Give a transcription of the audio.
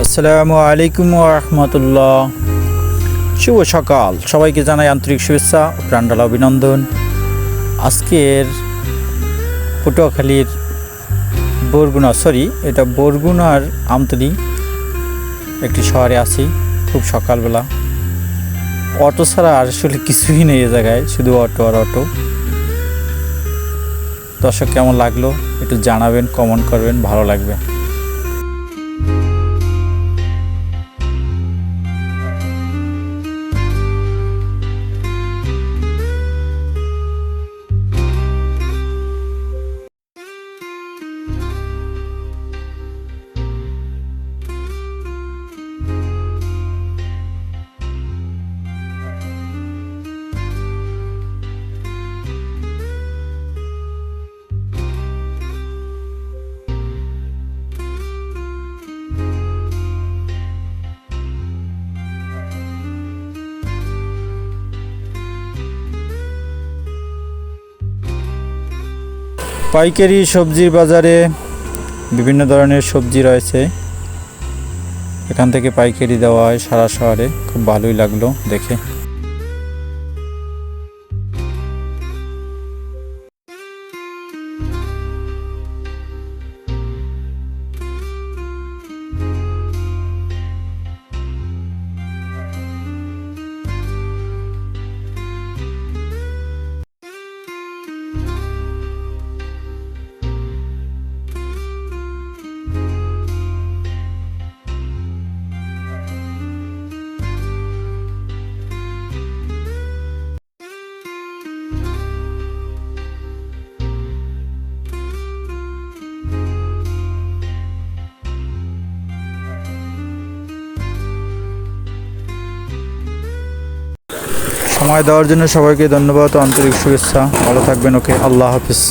আসসালামু আলাইকুম ওয়া রাহমাতুল্লাহ। শুভ সকাল, সবাইকে জানাই আন্তরিক শুভেচ্ছা ও প্রাণঢালা অভিনন্দন। আজকের পটুয়াখালীর বরগুনার আমতলী একটি শহরে আছি। খুব সকালবেলা, অটো ছাড়া আর আসলে কিছুই নেই এ জায়গায়, শুধু অটো আর অটো। দর্শক কেমন লাগলো একটু জানাবেন, কমেন্ট করবেন, ভালো লাগবে। পাইকারি সবজির বাজারে বিভিন্ন ধরনের সবজি রয়েছে। এখান থেকে পাইকারি দেওয়া হয় সারা শহরে। খুব ভালোই লাগলো দেখে। সময় দেওয়ার জন্য সবাইকে ধন্যবাদ ও আন্তরিক শুভেচ্ছা। ভালো থাকবেন। ওকে, আল্লাহ হাফিজ।